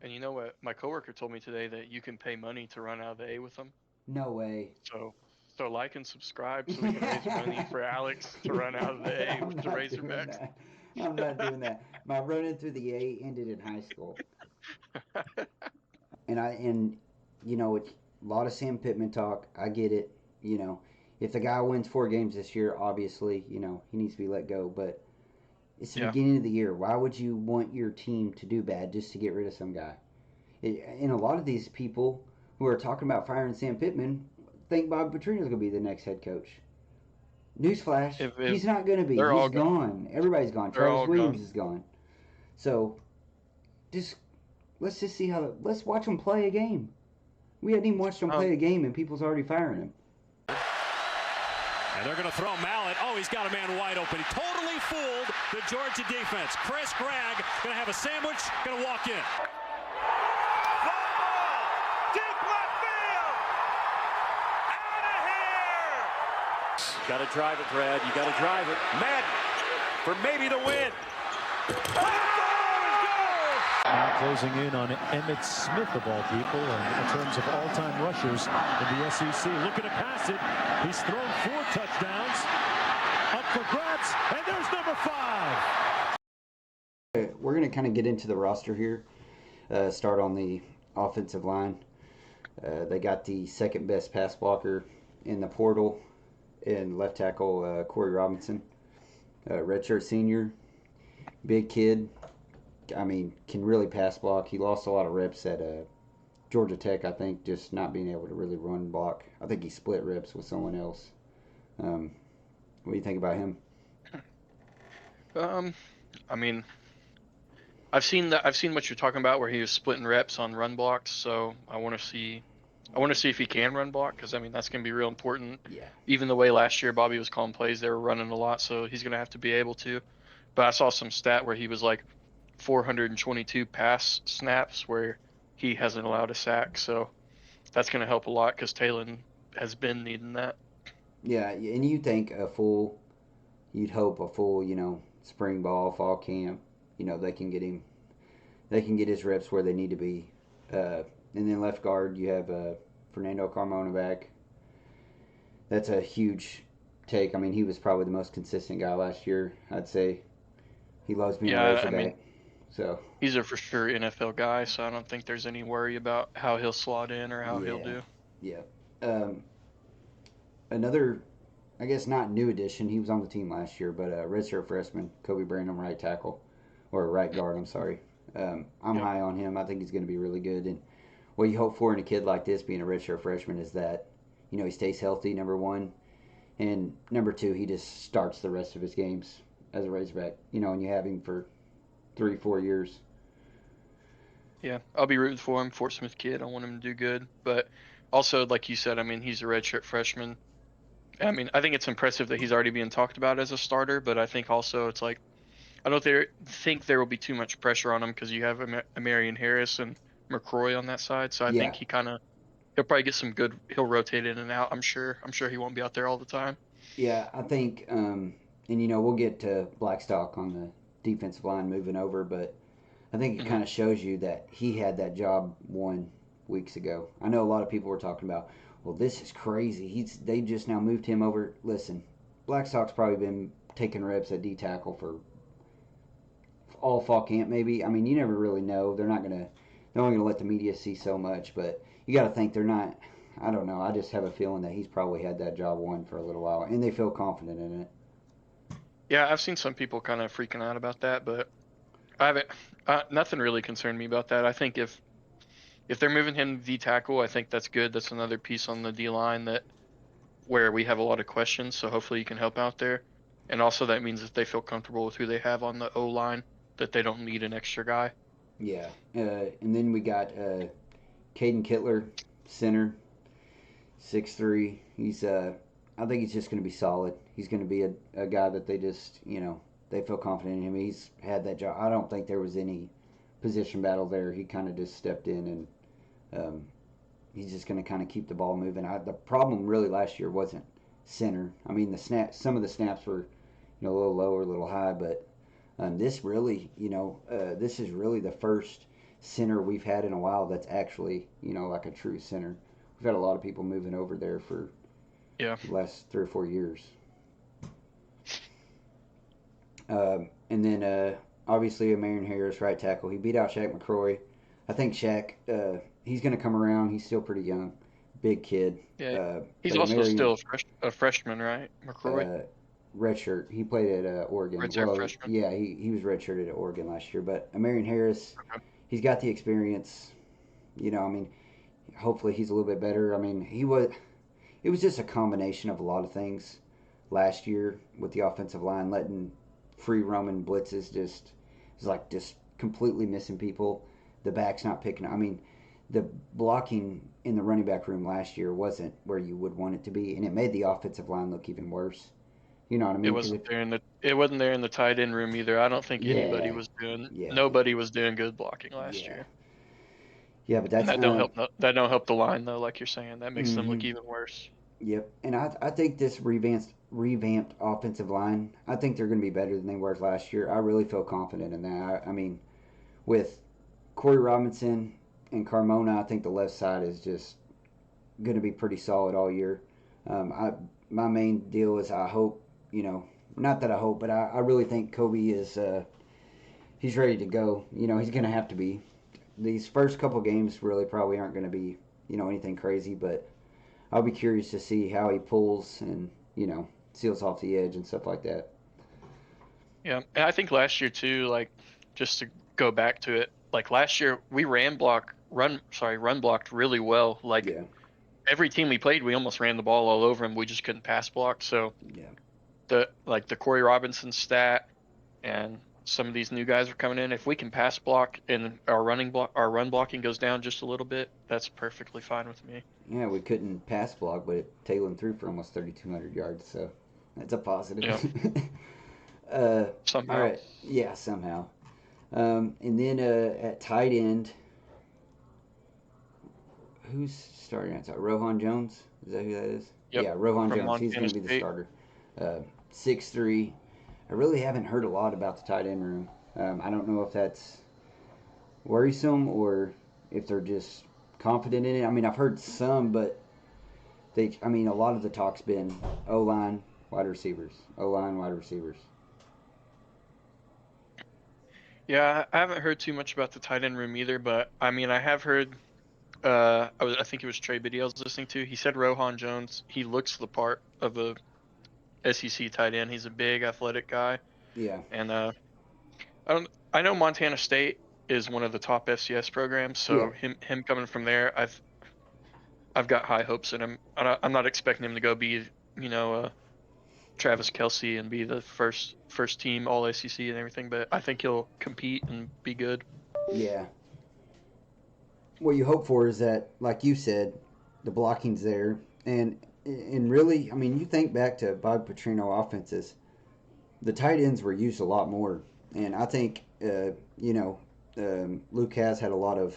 And you know what? My coworker told me today that you can pay money to run out of the A with them. No way. So, so like and subscribe so we can raise money for Alex to run out of the A I'm with the not doing Razorbacks. that. I'm not doing that. My running through the A ended in high school, and it's a lot of Sam Pittman talk. I get it. You know, if the guy wins 4 games this year, obviously, he needs to be let go. But it's the Yeah. beginning of the year. Why would you want your team to do bad just to get rid of some guy? And a lot of these people who are talking about firing Sam Pittman think Bob Petrino's going to be the next head coach. Newsflash, If he's not going to be. they're He's all gone, gone. Everybody's gone. they're Travis all Williams gone. is gone. So just let's just see how. Let's watch them play a game. We hadn't even watched them Um, play a game, and people's already firing him. And they're going to throw Mallet. Oh, he's got a man wide open. He totally fooled the Georgia defense. Chris Gregg going to have a sandwich, going to walk in. Got to drive it, Brad. You got to drive it. Madden for maybe the win. Now closing in on Emmitt Smith of all people in terms of all-time rushers in the SEC. Looking to pass it. He's thrown 4 touchdowns. Up for grabs, and there's number 5. We're going to kind of get into the roster here. Start on the offensive line. They got the second best pass blocker in the portal in left tackle Corey Robinson. Redshirt senior, big kid. I mean, can really pass block. He lost a lot of reps at Georgia Tech, I think, just not being able to really run block. I think he split reps with someone else. What do you think about him? I mean, I've seen what you're talking about, where he was splitting reps on run blocks. So I want to see if he can run block, because I mean that's going to be real important. Yeah. Even the way last year Bobby was calling plays, they were running a lot, so he's going to have to be able to. But I saw some stat where he was like 422 pass snaps where he hasn't allowed a sack, so that's going to help a lot because Talon has been needing that. Yeah, and you'd hope a full, spring ball, fall camp, they can get him, they can get his reps where they need to be. And then left guard, you have Fernando Carmona back. That's a huge take. I mean, he was probably the most consistent guy last year, I'd say. He loves being a Yeah, I mean Razorback. So, he's a for sure NFL guy, so I don't think there's any worry about how he'll slot in or how he'll yeah, do. yeah. Um, Another, I guess not new addition. He was on the team last year, but redshirt freshman Kobe Brandon, right tackle or right guard. I'm sorry. I'm Yep. high on him. I think he's going to be really good. And what you hope for in a kid like this, being a redshirt freshman, is that he stays healthy. Number one, and number two, he just starts the rest of his games as a Razorback. And you have him for 3-4 years. Yeah, I'll be rooting for him. Fort Smith kid. I want him to do good. But also, like you said, I mean, he's a redshirt freshman. I mean, I think it's impressive that he's already being talked about as a starter, but I think also it's like I don't think there will be too much pressure on him because you have Marion Harris and McCroy on that side. So I think Yeah, he'll probably get some good. He'll rotate in and out. I'm sure. I'm sure he won't be out there all the time. yeah. I think, and we'll get to Blackstock on the defensive line moving over, but I think it Hmm. kind of shows you that he had that job 1 weeks ago. I know a lot of people were talking about, well, this is crazy. They just now moved him over. Listen, Blackstock's probably been taking reps at D tackle for all fall camp, maybe. I mean, you never really know. They're only gonna let the media see so much, but you got to think they're not. I don't know. I just have a feeling that he's probably had that job won for a little while, and they feel confident in it. Yeah, I've seen some people kind of freaking out about that, but I haven't. Nothing really concerned me about that. I think if they're moving him to D tackle, I think that's good. That's another piece on the D line that where we have a lot of questions. So hopefully you can help out there. And also that means that they feel comfortable with who they have on the O line, that they don't need an extra guy. Yeah, and then we got Caden Kittler, center, 6'3". I think he's just going to be solid. He's going to be a guy that they just, they feel confident in him. He's had that job. I don't think there was any position battle there. He kind of just stepped in and he's just going to kind of keep the ball moving. The problem really last year wasn't center. I mean, some of the snaps were, a little lower, a little high, but this really, this is really the first center we've had in a while that's actually, like a true center. We've had a lot of people moving over there for Yeah. the last 3 or 4 years. And then obviously Marion Harris, right tackle. He beat out Shaq McCroy. I think Shaq, he's going to come around. He's still pretty young, big kid. Yeah. He's But also Marion, still a freshman, right? McCroy, redshirt. He played at Oregon. redshirt Well, freshman. yeah, he was redshirted at Oregon last year. But Marion Harris, Okay. he's got the experience. I mean, hopefully he's a little bit better. I mean, it was just a combination of a lot of things last year with the offensive line letting free roaming blitzes just completely missing people. The backs not picking. I mean, the blocking in the running back room last year wasn't where you would want it to be, and it made the offensive line look even worse. You know what I It mean? wasn't there in the tight end room either. I don't think Yeah, yeah, nobody was doing good blocking last yeah, year. yeah. But And that's that don't help the line though, like you're saying. That makes them look hmm even worse. yep. And I think this revamped offensive line. I think they're going to be better than they were last year. I really feel confident in that. I mean, with Corey Robinson and Carmona, I think the left side is just going to be pretty solid all year. My main deal is I hope, not that I hope, but I really think Kobe is he's ready to go. He's going to have to be. These first couple games really probably aren't going to be, anything crazy, but I'll be curious to see how he pulls and, seals off the edge and stuff like that. Yeah. And I think last year too, like just to go back to it, like last year we run blocked really well. Like Yeah, every team we played, we almost ran the ball all over them. We just couldn't pass block. So yeah, the Corey Robinson stat and some of these new guys are coming in. If we can pass block and our run blocking goes down just a little bit, that's perfectly fine with me. yeah. We couldn't pass block, but Taylor threw for almost 3,200 yards, so that's a positive. Yeah. All Somehow. right, yeah, somehow. And then at tight end, who's starting at tight? Rohan Jones? Is that who that is? Yep. Yeah, Rohan From Jones. He's Montana going to be the State. starter. 6'3". I really haven't heard a lot about the tight end room. I don't know if that's worrisome or if they're just confident in it. I mean, I've heard some, but a lot of the talk's been O-line, wide receivers. O-line, wide receivers. Yeah, I haven't heard too much about the tight end room either, but I mean, I have heard. I think it was Trey Biddy I was listening to. He said Rohan Jones. He looks the part of a SEC tight end. He's a big, athletic guy, Yeah, and I know Montana State is one of the top FCS programs, yeah. so him coming from there, I've got high hopes in him. I'm not expecting him to go be Travis Kelce and be the first team All SEC and everything, but I think he'll compete and be good. Yeah. What you hope for is that, like you said, the blocking's there, and really, I mean, you think back to Bob Petrino offenses, the tight ends were used a lot more, and I think Luke has had a lot of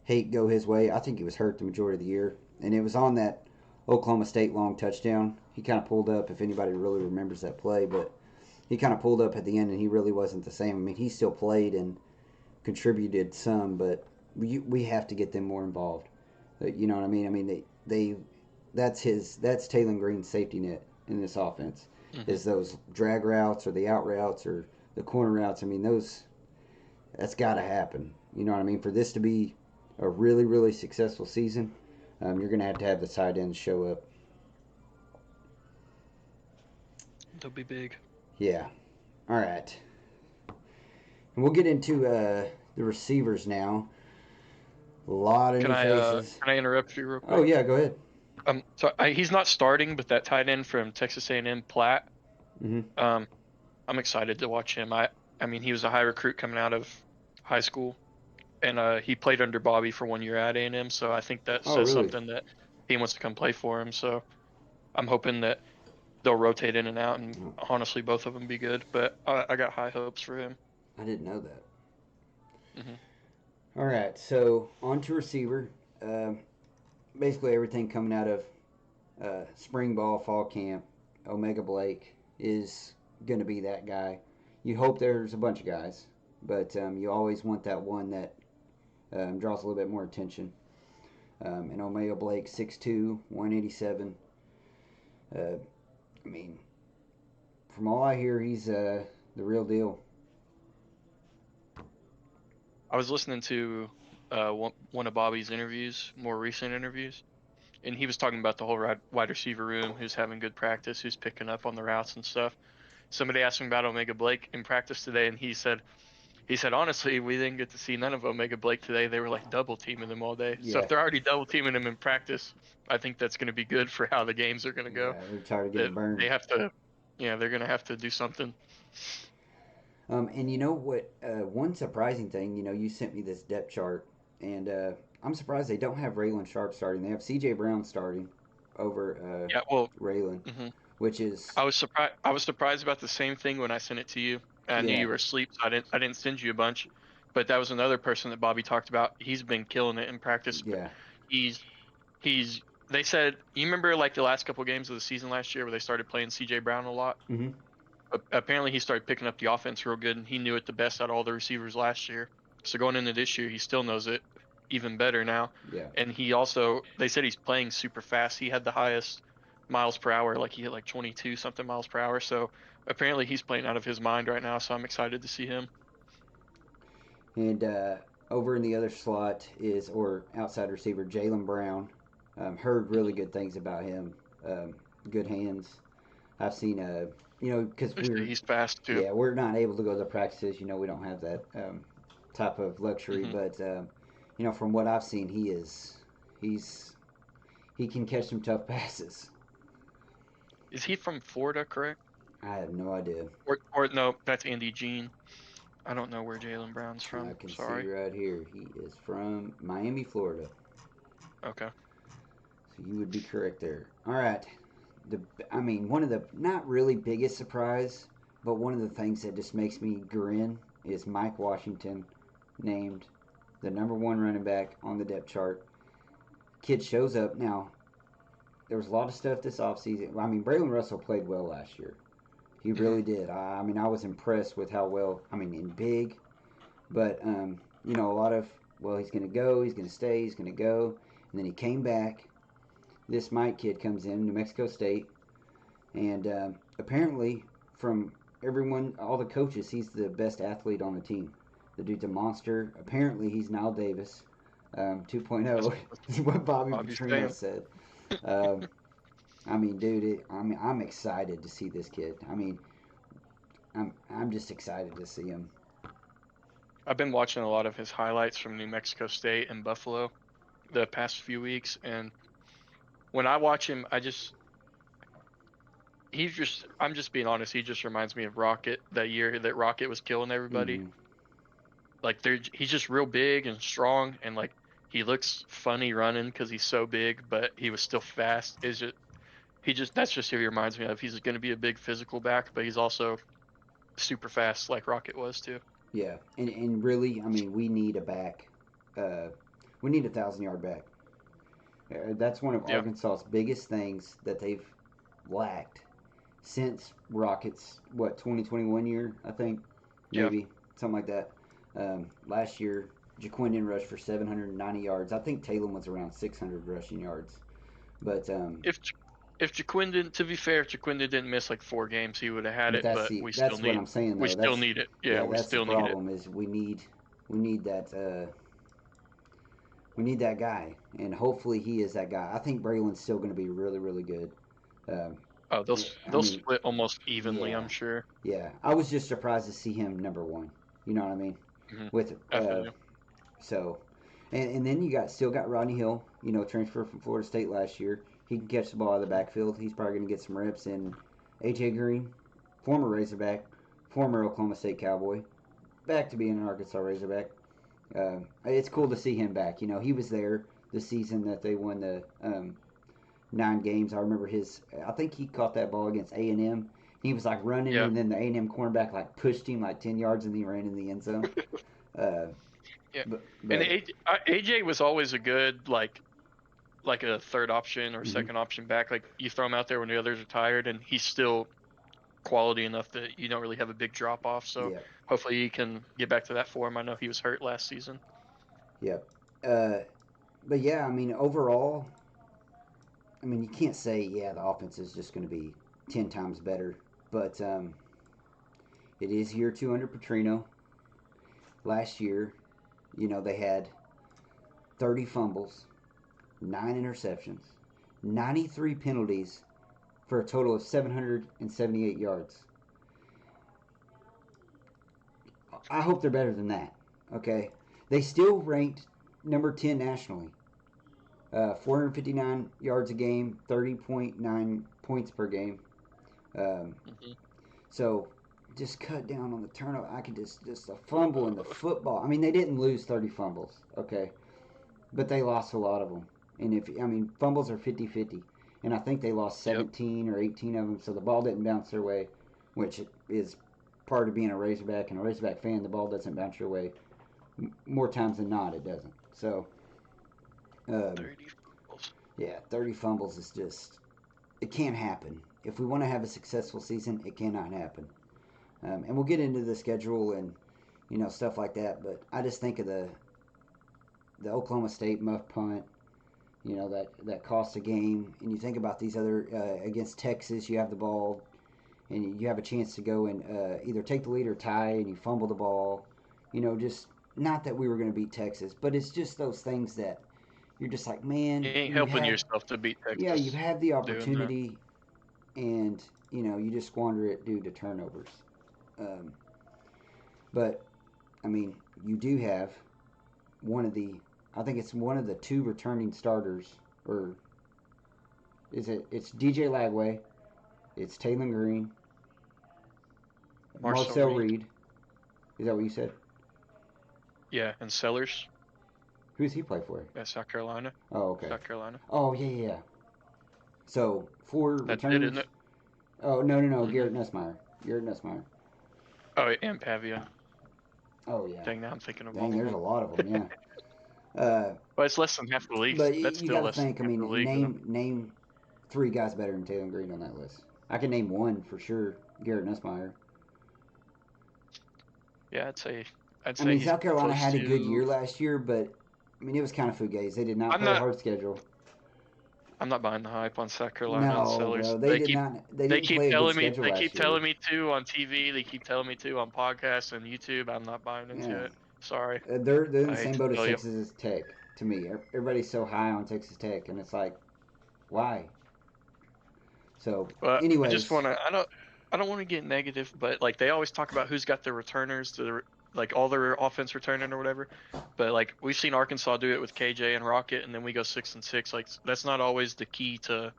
hate go his way. I think he was hurt the majority of the year, and it was on that Oklahoma State long touchdown. He kind of pulled up, if anybody really remembers that play, but he kind of pulled up at the end, and he really wasn't the same. I mean, he still played and contributed some, but we have to get them more involved. You know what I mean? I mean that's Taylor Green's safety net in this offense Hmm. is those drag routes or the out routes or the corner routes. I mean that's got to happen. You know what I mean? For this to be a really really successful season, you're going to have the tight ends show up. They'll be big. Yeah. All right. And we'll get into the receivers now. A lot of Can new I faces. can I interrupt you real Oh quick? yeah, go ahead. He's not starting, but that tight end from Texas A&M, Platt. Hmm. Um, I'm excited to watch him. I mean, he was a high recruit coming out of high school, and he played under Bobby for 1 year at A&M. So I think that Oh says really? something that he wants to come play for him. So I'm hoping that they'll rotate in and out, and Oh, honestly, both of them be good. But I got high hopes for him. I didn't know that. Hmm. All right, so on to receiver. Uh, Basically everything coming out of spring ball, fall camp. Omega Blake is going to be that guy. You hope there's a bunch of guys, but you always want that one that draws a little bit more attention. And Omega Blake, 6'2", 187. I mean, from all I hear, he's the real deal. I was listening to one of Bobby's interviews, more recent interviews, and he was talking about the whole wide receiver room, who's having good practice, who's picking up on the routes and stuff. Somebody asked him about Omega Blake in practice today, and he said, honestly, we didn't get to see none of Omega Blake today. They were like double teaming him all day. So Yeah. if they're already double teaming him in practice, I think that's going to be good for how the games are going to go. Yeah, they're tired of getting burned. They have to, they're going to have to do something. And you know what? One surprising thing, you sent me this depth chart, and I'm surprised they don't have Raylan Sharp starting. They have C.J. Brown starting over Raylan, which is. I was surprised. I was surprised about the same thing when I sent it to you. I knew you were asleep, so I didn't send you a bunch. But that was another person that Bobby talked about. He's been killing it in practice. Yeah. He's. They said, you remember like the last couple games of the season last year where they started playing C.J. Brown a lot. Mm-hmm. Apparently he started picking up the offense real good, and he knew it the best out of all the receivers last year. So going into this year, he still knows it even better now. Yeah. And they said he's playing super fast. He had the highest miles per hour, like he hit like 22 something miles per hour. So apparently he's playing out of his mind right now. So I'm excited to see him. And over in the other slot or outside receiver, Jaylen Brown. Heard really good things about him. Good hands. I've seen because he's fast too. Yeah, we're not able to go to the practices. We don't have that type of luxury. Mm-hmm. But from what I've seen, he can catch some tough passes. Is he from Florida, correct? I have no idea. Or no, that's Andy Jean. I don't know where Jaylen Brown's from. I can Sorry. see right here. He is from Miami, Florida. Okay. So you would be correct there. All right. One of the not really biggest surprise, but one of the things that just makes me grin is Mike Washington named the number 1 running back on the depth chart. Kid shows up. Now, there was a lot of stuff this offseason. Braylon Russell played well last year. He really did. I was impressed with how well, in big, but, a lot of, he's going to go, he's going to stay, he's going to go. And then he came back. This Mike kid comes in, New Mexico State, and apparently from everyone, all the coaches, he's the best athlete on the team. The dude's a monster. Apparently he's Nile Davis 2.0 is what Bobby Petrino said. Dude, I'm excited to see this kid. I'm just excited to see him. I've been watching a lot of his highlights from New Mexico State and Buffalo the past few weeks, and when I watch him, I'm just being honest, he just reminds me of Rocket that year that Rocket was killing everybody. Mm-hmm. Like he's just real big and strong, and like he looks funny running because he's so big, but he was still fast. That's just who he reminds me of. He's going to be a big physical back, but he's also super fast like Rocket was too. Yeah, and really, we need a back. We need a 1,000-yard back. That's one of Arkansas's biggest things that they've lacked since Rockets, 2021 year, I think, maybe, something like that. Last year, Jaquindon rushed for 790 yards. I think Talon was around 600 rushing yards. But if Jaquindon, to be fair, if Jaquindon didn't miss like 4 games, he would have had it. But we still need. What I'm saying. Though. We still need it. Yeah, we still need it. That's the problem. Is we need that. We need that guy, and hopefully he is that guy. I think Braylon's still going to be really, really good. They'll split almost evenly, I'm sure. Yeah, I was just surprised to see him number 1. You know what I mean? Mm-hmm. With so, and then you still got Rodney Hill. Transfer from Florida State last year. He can catch the ball out of the backfield. He's probably going to get some reps. And AJ Green, former Razorback, former Oklahoma State Cowboy, back to being an Arkansas Razorback. It's cool to see him back. He was there the season that they won the 9 games. I remember I think he caught that ball against A&M. He was like running, and then the A&M cornerback like pushed him like 10 yards, and he ran in the end zone. But and AJ was always a good like a third option or second option back. Like you throw him out there when the others are tired, and he's still quality enough that you don't really have a big drop off. So hopefully he can get back to that form. I know he was hurt last season. Yep. But yeah, I mean, overall, I mean, you can't say, yeah, the offense is just going to be 10 times better. But it is year 2 under Petrino. Last year, they had 30 fumbles, 9 interceptions, 93 penalties for a total of 778 yards. I hope they're better than that. Okay, they still ranked number 10 nationally. 459 yards a game, 30.9 points per game. So just cut down on the turnover. I could just a fumble in the football. I mean, they didn't lose 30 fumbles, okay, but they lost a lot of them. And fumbles are 50-50, and I think they lost 17 or 18 of them. So the ball didn't bounce their way, which is part of being a Razorback and a Razorback fan. The ball doesn't bounce your way more times than not. It doesn't. So 30 fumbles. Yeah, 30 fumbles is just, it can't happen. If we want to have a successful season, it cannot happen. And we'll get into the schedule and, stuff like that. But I just think of the Oklahoma State muff punt, that cost a game. And you think about these other, against Texas, you have the ball and you have a chance to go and either take the lead or tie and you fumble the ball. Just not that we were going to beat Texas, but it's just those things that you're just like, man, You ain't helping yourself to beat Texas. Yeah, you've had the opportunity, and you just squander it due to turnovers. But I mean, you do have I think it's one of the 2 returning starters, or it's DJ Lagway, it's Taylon Green, Marcel Reed. Is that what you said? Yeah, and Sellers. Who does he play for? Yeah, South Carolina. Oh, okay. South Carolina. Oh, yeah. So 4 That's returners. it, isn't it? Oh, no. Mm-hmm. Garrett Nussmeier. Oh, and Pavia. Oh, yeah. Dang, now I'm thinking of Dang, all there's of them. a lot of them, yeah. But it's less than half the league. But That's you still got to less think, than half the league. name 3 guys better than Taylon Green on that list. I can name 1 for sure, Garrett Nussmeier. Yeah, I'd say South Carolina had a good year last year, but it was kind of fugazi. They did not play a hard schedule. I'm not buying the hype on South Carolina and Sellers. No, they didn't play a good schedule last year. They keep telling me to on TV. They keep telling me to on podcasts and YouTube. I'm not buying into it. Sorry. They're in the same boat as Texas Tech to me. Everybody's so high on Texas Tech, and it's like, why? So, anyways, I just want to. I don't want to get negative, but like they always talk about who's got their returners, like all their offense returning or whatever. But like we've seen Arkansas do it with KJ and Rocket, and then we go 6-6. Like that's not always the key to.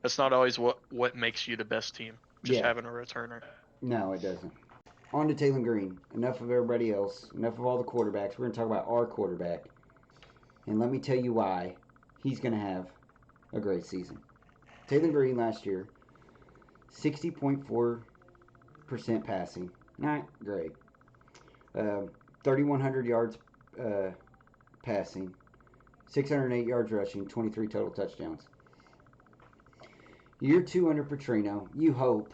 That's not always what makes you the best team. Just having a returner. No, it doesn't. On to Taylon Green. Enough of everybody else. Enough of all the quarterbacks. We're going to talk about our quarterback. And let me tell you why he's going to have a great season. Taylon Green last year, 60.4% passing. Not great. 3,100 yards passing. 608 yards rushing. 23 total touchdowns. Year 2 under Petrino. You hope.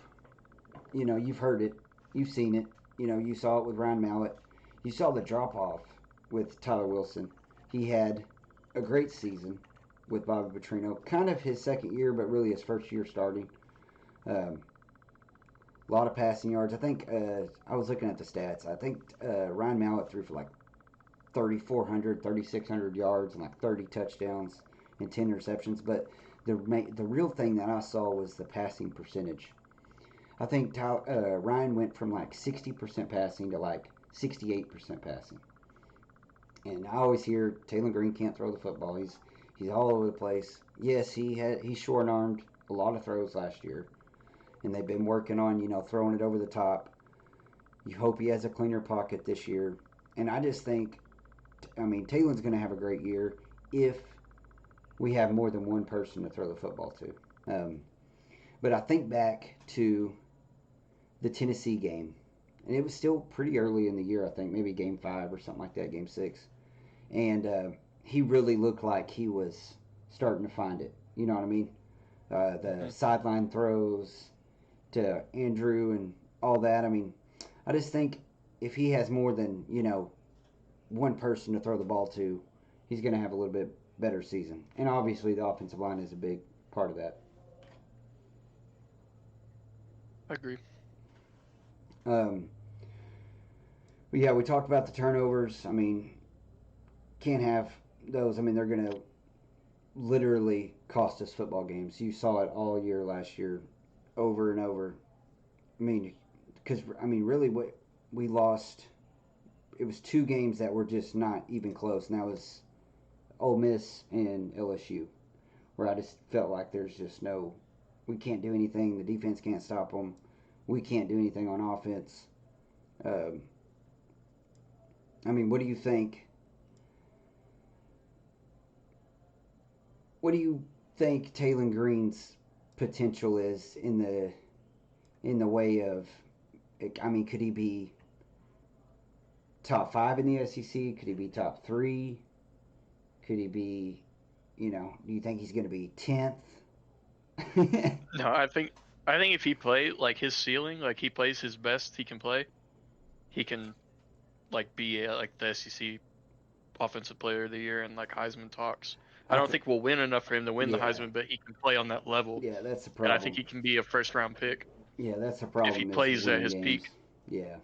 You've heard it. You've seen it. You saw it with Ryan Mallett. You saw the drop-off with Tyler Wilson. He had a great season with Bobby Petrino. Kind of his second year, but really his first year starting. A lot of passing yards. I think, I was looking at the stats. I think Ryan Mallett threw for like 3,400, 3,600 yards and like 30 touchdowns and 10 interceptions. But the real thing that I saw was the passing percentage. I think Ryan went from like 60% passing to like 68% passing. And I always hear Taylon Green can't throw the football. He's all over the place. Yes, he short-armed a lot of throws last year. And they've been working on, throwing it over the top. You hope he has a cleaner pocket this year. And I just think, Taylon's going to have a great year if we have more than one person to throw the football to. But I think back to the Tennessee game, and it was still pretty early in the year, I think, maybe game 5 or something like that, game 6. And he really looked like he was starting to find it. You know what I mean? The sideline throws to Andrew and all that. I just think if he has more than, one person to throw the ball to, he's going to have a little bit better season. And obviously, the offensive line is a big part of that. I agree. But yeah, we talked about the turnovers. I mean, can't have those. I mean, they're going to literally cost us football games. You saw it all year last year, over and over. I mean, because, really, what we lost, it was 2 games that were just not even close, and that was Ole Miss and LSU, where I just felt like there's just we can't do anything. The defense can't stop them. We can't do anything on offense. What do you think? What do you think Taylon Green's potential is in the way of? Could he be top 5 in the SEC? Could he be top 3? Could he be? Do you think he's going to be 10th? No, I think if he plays like his ceiling, like he plays his best he can play, he can like be like the SEC Offensive Player of the Year and like Heisman talks. I don't think we'll win enough for him to win the Heisman, but he can play on that level. Yeah, that's the problem. And I think he can be a first-round pick. Yeah, that's the problem. If he plays at his games. peak. Yeah,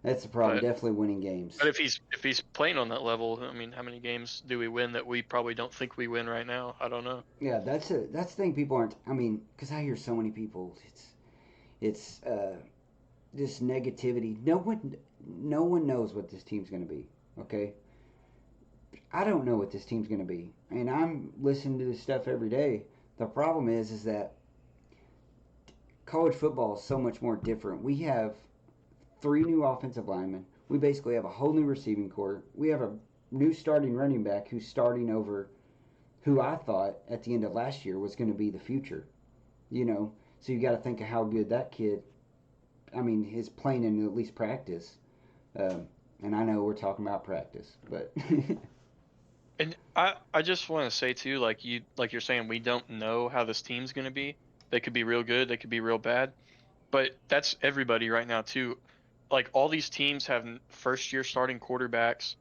that's the problem. Definitely winning games. But if he's playing on that level, how many games do we win that we probably don't think we win right now? I don't know. Yeah, that's the thing. People aren't. Because I hear so many people. It's this negativity. No one knows what this team's going to be. Okay. I don't know what this team's going to be, and I'm listening to this stuff every day. The problem is that college football is so much more different. We have 3 new offensive linemen. We basically have a whole new receiving corps. We have a new starting running back who's starting over who I thought at the end of last year was going to be the future. So you got to think of how good that kid, is playing in at least practice. And I know we're talking about practice, but And I just want to say too, like you're saying, we don't know how this team's going to be. They could be real good, they could be real bad, but that's everybody right now too. Like all these teams have first-year starting quarterbacks,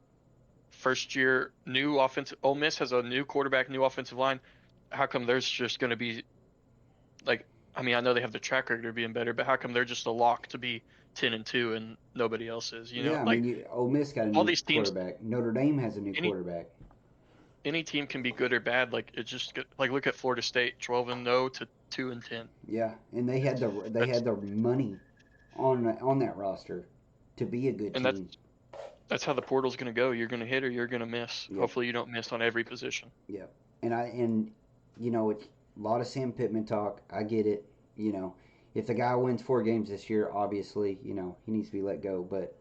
first-year new offensive. Ole Miss has a new quarterback, new offensive line. How come there's just going to be like? I know they have the track record of being better, but how come they're just a lock to be 10-2 and nobody else is? Ole Miss got a all new these teams, quarterback. Notre Dame has a new quarterback. Any team can be good or bad. Like it just like look at Florida State, 12-0 to 2-10. Yeah, and they had the money on that roster to be a good team. That's how the portal's going to go. You're going to hit or you're going to miss. Yep. Hopefully you don't miss on every position. Yeah, and it's a lot of Sam Pittman talk. I get it. If the guy wins 4 games this year, obviously, he needs to be let go. But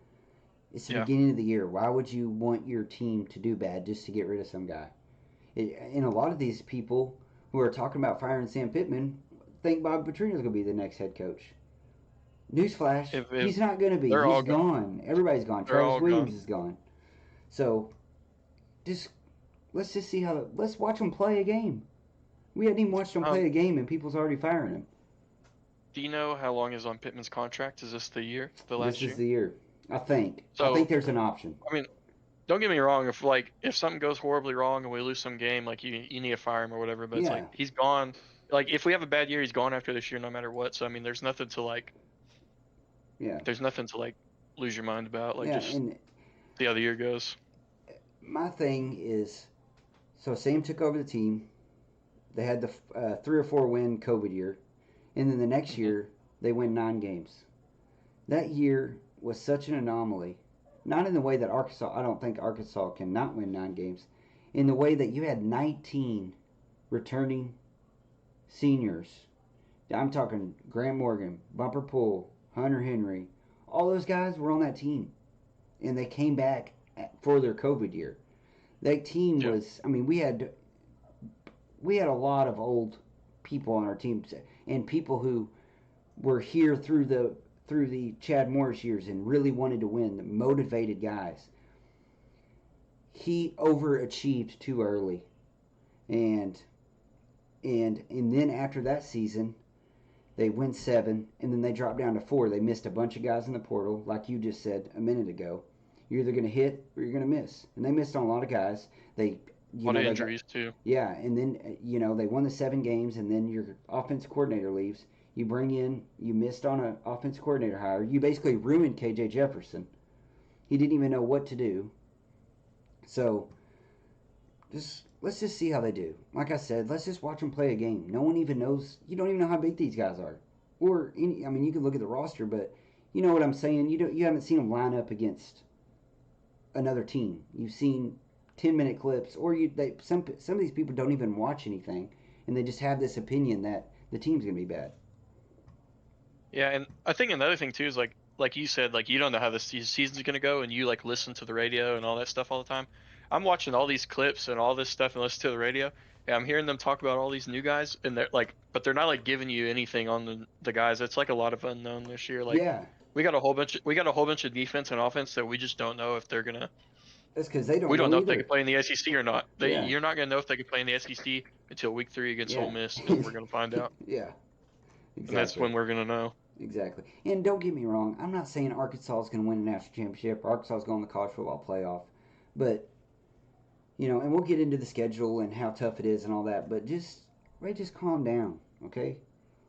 it's the beginning of the year. Why would you want your team to do bad just to get rid of some guy? And a lot of these people who are talking about firing Sam Pittman think Bob Petrino's going to be the next head coach. Newsflash, he's not going to be. He's gone. Everybody's gone. Travis Williams is gone. So, let's just see let's watch him play a game. We hadn't even watched him play a game, and people's already firing him. Do you know how long is on Pittman's contract? Is this the year? This is the year. I think there's an option. Don't get me wrong. If something goes horribly wrong and we lose some game, like you need to fire him or whatever. But it's like he's gone. Like if we have a bad year, he's gone after this year, no matter what. So there's nothing to like. Yeah. There's nothing to like lose your mind about. Like just and see how the year goes. My thing is, so Sam took over the team. They had the 3 or 4 win COVID year, and then the next year they win 9 games. That year was such an anomaly. Not in the way that I don't think Arkansas can not win 9 games. In the way that you had 19 returning seniors. I'm talking Grant Morgan, Bumper Pool, Hunter Henry. All those guys were on that team. And they came back for their COVID year. That team was, we had a lot of old people on our team and people who were here through the Chad Morris years and really wanted to win, the motivated guys. He overachieved too early. And then after that season, they win 7, and then they dropped down to 4. They missed a bunch of guys in the portal, like you just said a minute ago. You're either going to hit or you're going to miss. And they missed on a lot of guys. They, A lot of injuries too. yeah, and then they won the 7 games, and then your offensive coordinator leaves. You missed on an offensive coordinator hire. You basically ruined KJ Jefferson. He didn't even know what to do. So, let's just see how they do. Like I said, let's just watch them play a game. No one even knows. You don't even know how big these guys are. You can look at the roster, but you know what I'm saying. You haven't seen them line up against another team. You've seen 10-minute clips, or some of these people don't even watch anything, and they just have this opinion that the team's gonna be bad. Yeah, and I think another thing too is like you said, like you don't know how the season's gonna go, and you like listen to the radio and all that stuff all the time. I'm watching all these clips and all this stuff and listen to the radio, and I'm hearing them talk about all these new guys, and they're like, but they're not like giving you anything on the guys. It's like a lot of unknown this year. Like Yeah, we got a whole bunch of defense and offense that we just don't know if they're gonna. that's because they don't We don't know know if they either. can play in the SEC or not. Yeah. You're not gonna know if they can play in the SEC until week 3 against Yeah. Ole Miss, and we're gonna find out. Yeah, exactly. And that's when we're gonna know. Exactly. And don't get me wrong, I'm not saying Arkansas is going to win a national championship. Arkansas is going to the college football playoff. But, and we'll get into the schedule and how tough it is and all that. But just calm down, okay?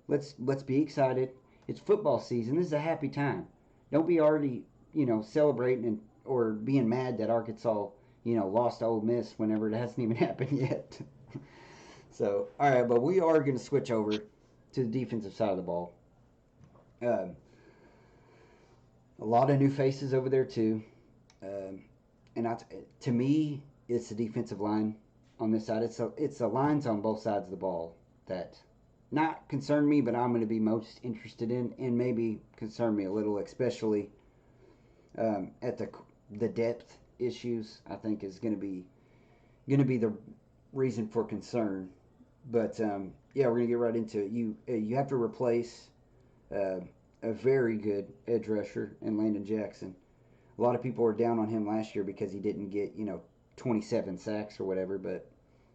Let's be excited. It's football season. This is a happy time. Don't be already, celebrating or being mad that Arkansas, lost to Ole Miss whenever it hasn't even happened yet. So, all right, but we are going to switch over to the defensive side of the ball. A lot of new faces over there too, to me, it's the defensive line on this side. It's the lines on both sides of the ball that not concern me, but I'm going to be most interested in, and maybe concern me a little, especially at the depth issues. I think is going to be the reason for concern. But yeah, we're going to get right into it. You have to replace. A very good edge rusher in Landon Jackson. A lot of people were down on him last year because he didn't get 27 sacks or whatever. But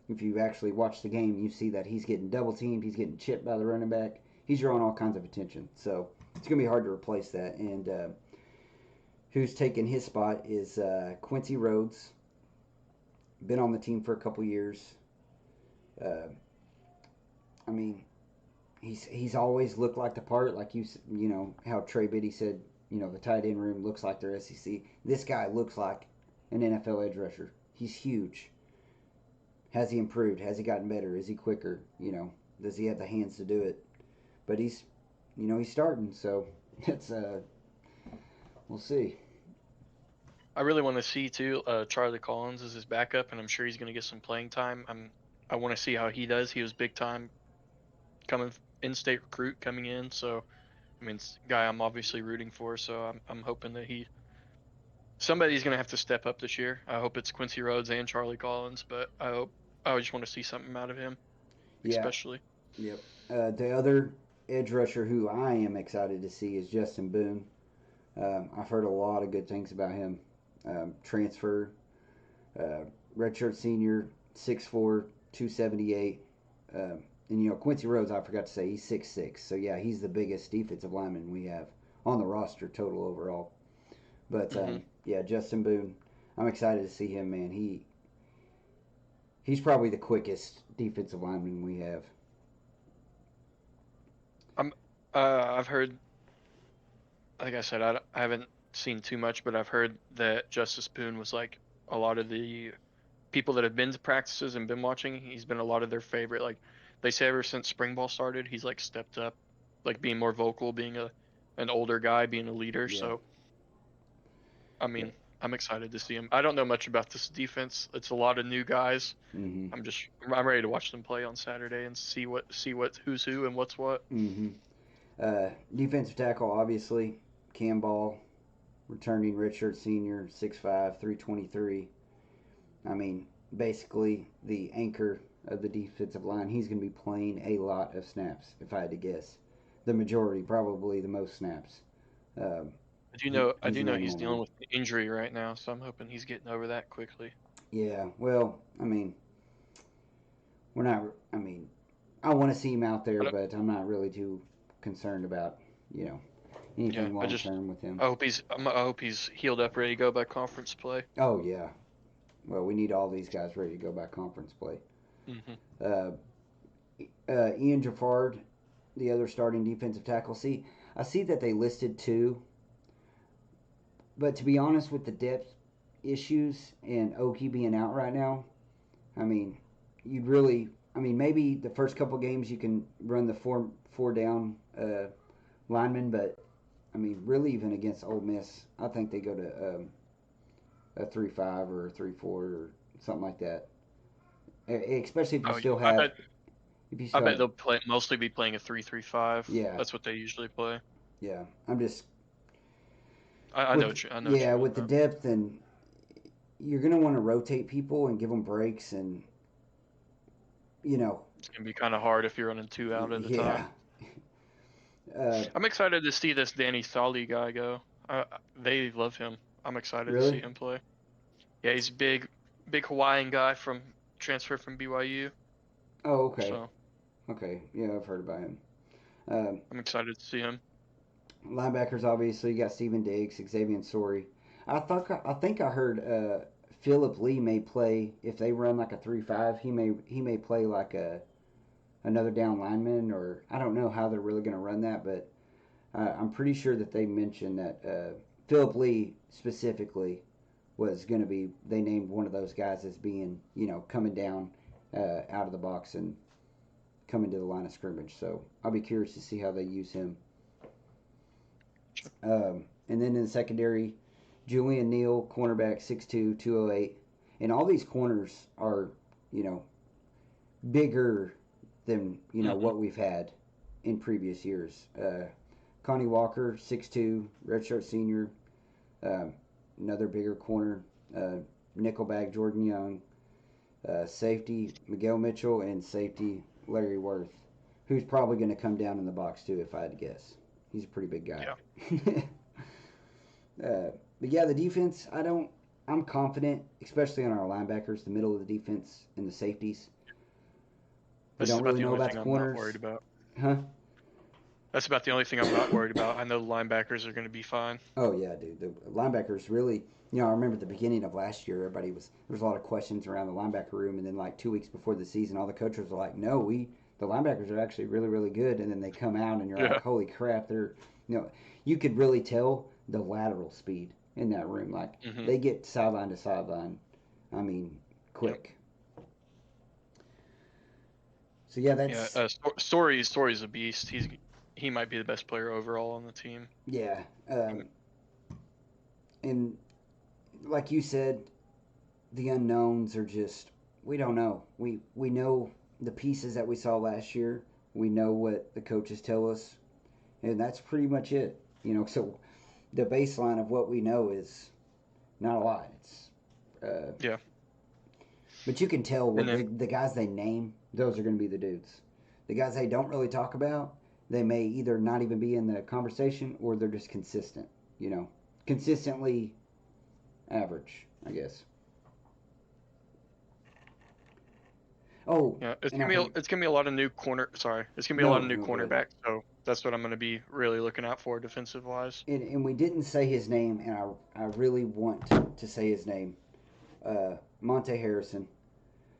if you actually watch the game, you see that he's getting double teamed, he's getting chipped by the running back, he's drawing all kinds of attention. So it's gonna be hard to replace that. And who's taking his spot is Quincy Rhodes. Been on the team for a couple years. He's always looked like the part, like how Trey Biddy said, the tight end room looks like their SEC. This guy looks like an NFL edge rusher. He's huge. Has he improved? Has he gotten better? Is he quicker? Does he have the hands to do it? But he's starting, so it's we'll see. I really want to see too. Charlie Collins is his backup, and I'm sure he's going to get some playing time. I want to see how he does. He was big time in-state recruit coming in, so it's a guy I'm obviously rooting for. So I'm hoping that somebody's gonna have to step up this year. I hope it's Quincy Rhodes and Charlie Collins, but I just want to see something out of him, especially. Yep. The other edge rusher who I am excited to see is Justin Boone. I've heard a lot of good things about him. Transfer, redshirt senior, 6'4", 278. And Quincy Rhodes, I forgot to say, he's 6'6". So yeah, he's the biggest defensive lineman we have on the roster total overall. But yeah, Justin Boone, I'm excited to see him, man. He's probably the quickest defensive lineman we have. I've heard, like I said, I haven't seen too much, but I've heard that Justice Boone was like a lot of the people that have been to practices and been watching. He's been a lot of their favorite. Like they say, ever since spring ball started, he's like stepped up, like being more vocal, being an older guy, being a leader. Yeah. So, I'm excited to see him. I don't know much about this defense. It's a lot of new guys. Mm-hmm. I'm ready to watch them play on Saturday and see who's who and what's what. Mm-hmm. Defensive tackle, obviously, Cam Ball, returning redshirt senior, 6'5", 323. Basically the anchor of the defensive line. He's going to be playing a lot of snaps, if I had to guess. The majority, probably the most snaps. I do know he's dealing with an injury right now, so I'm hoping he's getting over that quickly. Yeah, well, we're not. I want to see him out there, but I'm not really too concerned about anything Yeah, long term with him. I hope he's healed up, ready to go by conference play. Oh yeah. Well, we need all these guys ready to go by conference play. Hmm. Uh, Ian Jaffard, the other starting defensive tackle. I see that they listed two, but to be honest, with the depth issues and Oki being out right now, I mean, you'd really, I mean, maybe the first couple games you can run the four down lineman, but I mean, really, even against Ole Miss, I think they go to a 3-5 or a 3-4 or something like that. Especially if you Oh still yeah, have, if you I still bet have, they'll mostly be playing a 3-3-5. yeah, That's what they usually play. yeah. I'm just I know with what you, I know what you yeah mean with the though. depth, and you're gonna want to rotate people and give them breaks, and you know, It's gonna be kind of hard if you're running two out at a time. yeah. Uh, I'm excited to see this Danny Solly guy go. They love him. I'm excited to see really? him play. Yeah, he's big Hawaiian guy from transfer from BYU. Oh, okay, So okay. Yeah, I've heard about him. Um, I'm excited to see him. Linebackers, obviously, you got Steven Diggs, Xavier Sorey. I think I heard Philip Lee may play if they run like a 3-5. He may play like another down lineman, or I don't know how they're really going to run that, but I'm pretty sure that they mentioned that Philip Lee specifically was going to be. They named one of those guys as being coming down out of the box and coming to the line of scrimmage. So I'll be curious to see how they use him. And then in the secondary, Julian Neal, cornerback, 6'2", 208. And all these corners are, you know, bigger than, Hmm. what we've had in previous years. Connie Walker, 6'2", redshirt senior. Um, Another bigger corner. Nickelback, Jordan Young. Safety, Miguel Mitchell. And safety, Larry Worth, who's probably going to come down in the box too, if I had to guess. He's a pretty big guy. Yeah, But yeah, the defense, I'm confident, especially on our linebackers, the middle of the defense, and the safeties. We that's don't about really the know only about thing the I'm not corners. worried about. Huh? That's about the only thing I'm not worried about. I know the linebackers are going to be fine. Oh, yeah, dude. The linebackers really, I remember at the beginning of last year, there was a lot of questions around the linebacker room. And then, like, 2 weeks before the season, all the coaches were like, no, the linebackers are actually really, really good. And then they come out and you're like, Yeah. holy crap, you could really tell the lateral speed in that room. Like, Hmm. they get sideline to sideline. I mean, Yep. quick. So yeah, Yeah. that's Story's a beast. He might be the best player overall on the team. yeah. And like you said, the unknowns are just we don't know. We know the pieces that we saw last year. We know what the coaches tell us, and that's pretty much it. So the baseline of what we know is not a lot. Uh, Yeah. but you can tell And what then the guys they name. Those are going to be the dudes. The guys they don't really talk about, they may either not even be in the conversation or they're just consistent. Consistently average, I guess. Oh, yeah, it's and I gonna be forgot. it's gonna be a lot of new corner. Sorry, it's gonna be a lot No, of new no, go ahead. cornerbacks. So that's what I'm gonna be really looking out for defensive wise. And we didn't say his name, and I really want to say his name. Monte Harrison.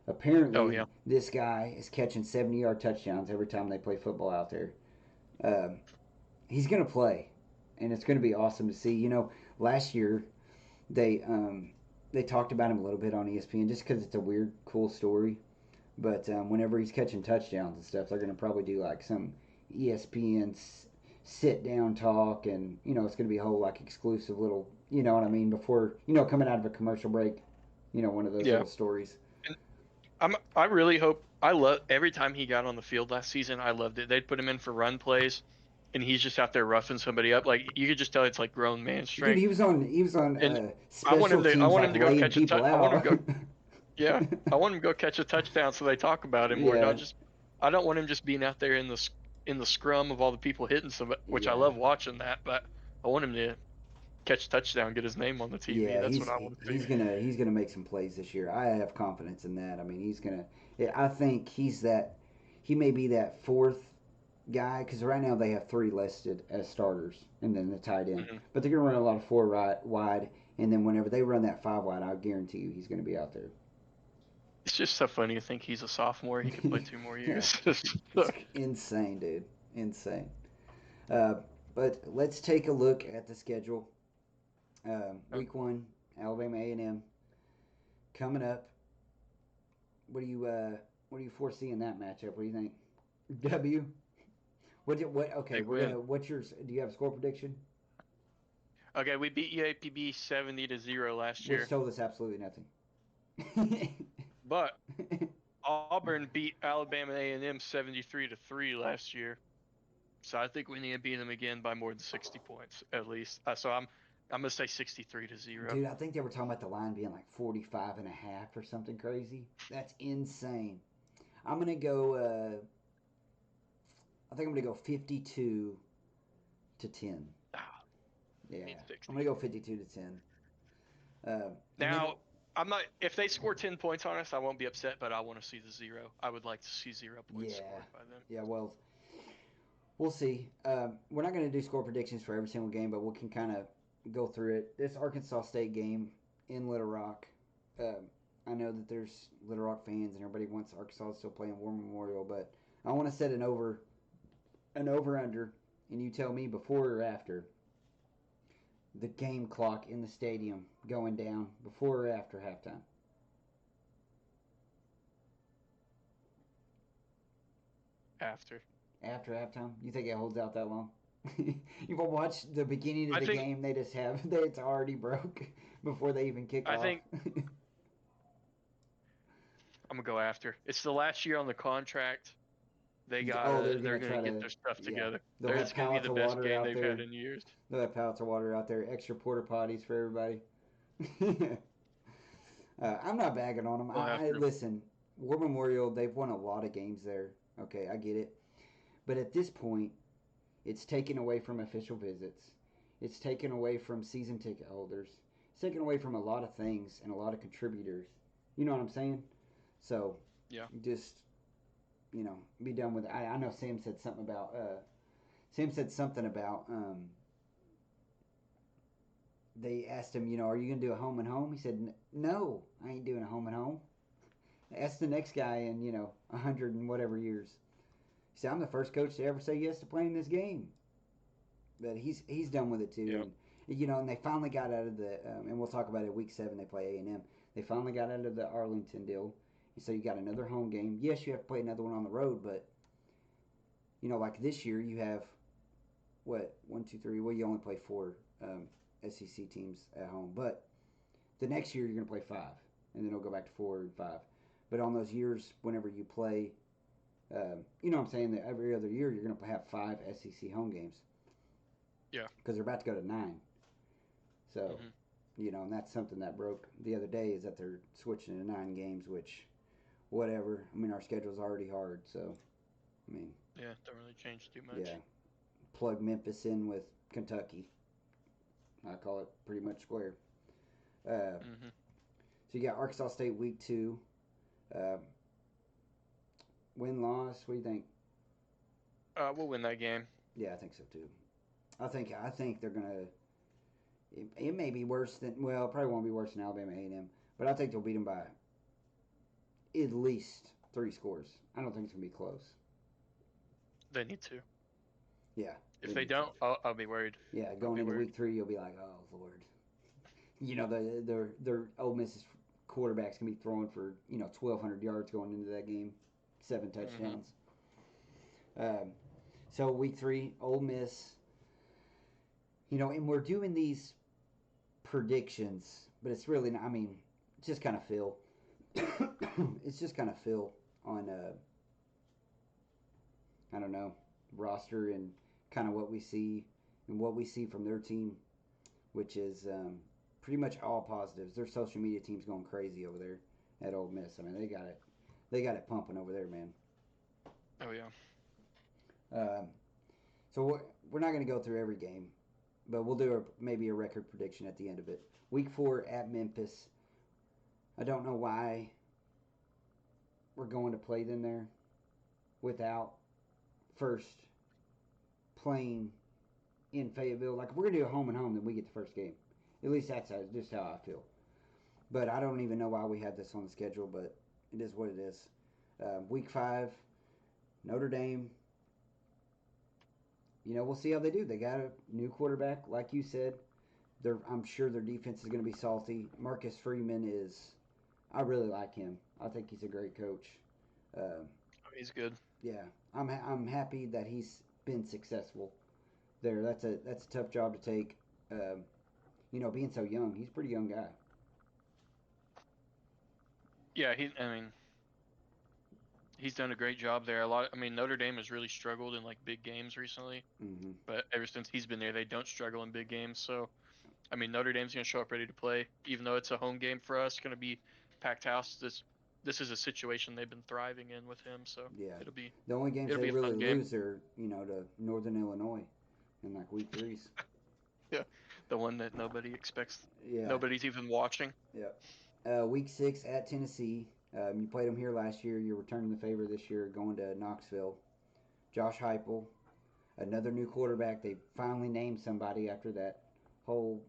Oh Apparently, yeah. this guy is catching 70-yard touchdowns every time they play football out there. Um, he's going to play, and it's going to be awesome to see. Last year they talked about him a little bit on ESPN just because it's a weird, cool story. But whenever he's catching touchdowns and stuff, they're going to probably do like some ESPN sit down talk, and it's going to be a whole like exclusive little, you know what I mean, before coming out of a commercial break, one of those Yeah. little stories. And I really hope I love every time he got on the field last season. I loved it. They'd put him in for run plays, and he's just out there roughing somebody up. Like you could just tell it's like grown man Dude, strength. he was on And special I teams want like him to go laying catch a people I want him out. to go. Yeah, I want him to go catch a touchdown so they talk about him more. Yeah, Not just. I don't want him just being out there in the scrum of all the people hitting somebody, which I yeah, love watching that. But I want him to catch a touchdown, get his name on the TV. yeah. That's what He's I want to see. he's gonna make some plays this year. I have confidence in that. I mean, he's gonna. I think he may be that fourth guy, because right now they have 3 listed as starters, and then the tight end. Hmm. But they're going to run a lot of 4 wide, and then whenever they run that 5 wide, I guarantee you he's going to be out there. It's just so funny to think he's a sophomore. He could play 2 more Yeah, years. it's insane, dude. Insane. Uh, but let's take a look at the schedule. Week 1, Alabama A&M coming up. What do you foresee in that matchup? What do you think? W. What? Okay, Big we're win. gonna. What's your? Do you have a score prediction? Okay, we beat UAPB 70-0 last Which year, told us absolutely nothing. but Auburn beat Alabama A&M 73-3 last year. So I think we need to beat them again by more than 60 points at least. So I'm gonna say 63-0. Dude, I think they were talking about the line being like 45 and a half or something crazy. That's insane. I'm gonna go. I think I'm gonna go 52-10. Ah, Yeah, need 60. I'm gonna go 52-10. Now, I'm not. If they score 10 points on us, I won't be upset. But I want to see the 0. I would like to see 0 points Yeah, scored by them. yeah. Well, we'll see. We're not gonna do score predictions for every single game, but we can kind of go through it. This Arkansas State game in Little Rock. I know that there's Little Rock fans and everybody wants Arkansas to still play in War Memorial, but I want to set an over under, and you tell me before or after the game clock in the stadium going down, before or after halftime. After. After halftime, you think it holds out that long? You've watched the beginning of I the think. game; they just have it's already broke before they even kick I off. think I'm gonna go after. It's the last year on the contract. They're They're gonna gonna try get to, their stuff yeah. together. They'll have It's gonna be pallets the of best water game out they've had there. in years. They'll have pallets of water out there, extra porta potties for everybody. I'm not bagging on them. We'll have I to. listen. War Memorial, they've won a lot of games there. Okay, I get it. But at this point, it's taken away from official visits. It's taken away from season ticket holders. It's taken away from a lot of things and a lot of contributors. You know what I'm saying? So, Yeah. just be done with it. I know Sam said something about. Sam said something about. They asked him, are you gonna do a home and home? He said, no, I ain't doing a home and home. Ask the next guy in 100 and whatever years. He said, I'm the first coach to ever say yes to playing this game. But he's done with it too. Yep. And they finally got out of the and we'll talk about it. Week 7 they play A&M. They finally got out of the Arlington deal. So you got another home game. Yes, you have to play another one on the road, but like this year you have what 1, 2, 3. Well, you only play 4 SEC teams at home, but the next year you're going to play 5, and then it'll go back to 4 and 5. But on those years, whenever you play, you know what I'm saying, that every other year you're going to have 5 SEC home games. Yeah. Because they're about to go to 9. So, Mm-hmm. And that's something that broke the other day is that they're switching to 9 games, which, whatever. I mean, our schedule's already hard, so, I mean. Yeah, don't really change too much. Yeah. Plug Memphis in with Kentucky. I call it pretty much square. So you got Arkansas State week 2. Win loss. What do you think? We'll win that game. Yeah, I think so too. I think they're gonna. It may be worse than it probably won't be worse than Alabama A&M, but I think they'll beat them by at least 3 scores. I don't think it's gonna be close. They need to. Yeah. If they don't, I'll be worried. Yeah, going into week 3, you'll be like, oh Lord. Their Ole Miss's quarterback's gonna be throwing for 1,200 yards going into that game, 7 touchdowns. So week 3, Ole Miss. And we're doing these predictions, but it's really not. I mean, it's just kind of feel. It's just kind of feel on I don't know, roster and kind of what we see and what we see from their team, which is pretty much all positives. Their social media team's going crazy over there at Ole Miss. I mean, they got it pumping over there, man. Oh yeah. So we're not going to go through every game, but we'll do maybe a record prediction at the end of it. Week 4 at Memphis. I don't know why we're going to play them there without first playing in Fayetteville. Like, if we're going to do a home and home, then we get the first game. At least that's just how I feel. But I don't even know why we had this on the schedule, but it is what it is. Week 5, Notre Dame. We'll see how they do. They got a new quarterback, like you said. I'm sure their defense is going to be salty. Marcus Freeman I really like him. I think he's a great coach. He's good. Yeah, I'm happy that he's been successful there. That's a tough job to take. Being so young, he's a pretty young guy. Yeah, he's done a great job there. Notre Dame has really struggled in like big games recently, but ever since he's been there, they don't struggle in big games. So, Notre Dame's going to show up ready to play, even though it's a home game for us. Going to be packed house. This is a situation they've been thriving in with him. So yeah, it'll be the only games it'll they be a really fun game. lose are to Northern Illinois in like week 3s. Yeah, the one that nobody expects. Yeah, nobody's even watching. Yeah. Week 6 at Tennessee. You played them here last year. You're returning the favor this year, going to Knoxville. Josh Heupel, another new quarterback. They finally named somebody after that whole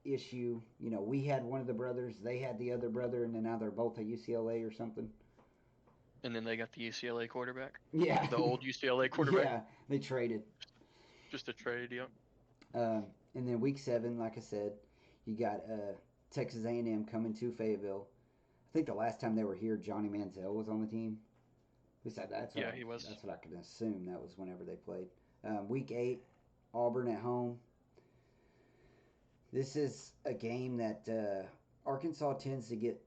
issue. We had one of the brothers, they had the other brother, and then now they're both at UCLA or something. And then they got the UCLA quarterback. Yeah. The old UCLA quarterback. Yeah, they traded. Just a trade, yeah. And then week 7, like I said, you got Texas A&M coming to Fayetteville. I think the last time they were here, Johnny Manziel was on the team. He was. That's what I can assume. That was whenever they played. Week 8, Auburn at home. This is a game that Arkansas tends to get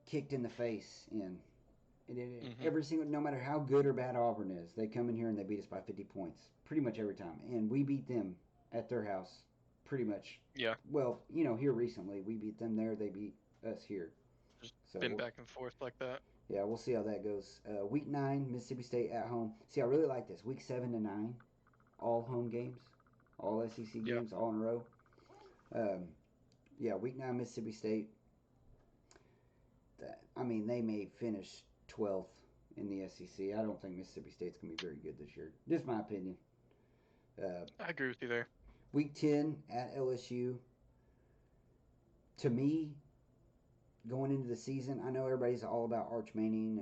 kicked in the face in. Every single, no matter how good or bad Auburn is, they come in here and they beat us by 50 points pretty much every time. And we beat them at their house pretty much. Yeah. Well, here recently, we beat them there. They beat us here. Just been back and forth like that. Yeah, we'll see how that goes. Week 9, Mississippi State at home. See, I really like this. Week 7 to 9, all home games, all SEC games, all in a row. Week 9, Mississippi State. They may finish 12th in the SEC. I don't think Mississippi State's going to be very good this year. Just my opinion. I agree with you there. Week 10 at LSU. To me, going into the season, I know everybody's all about Arch Manning.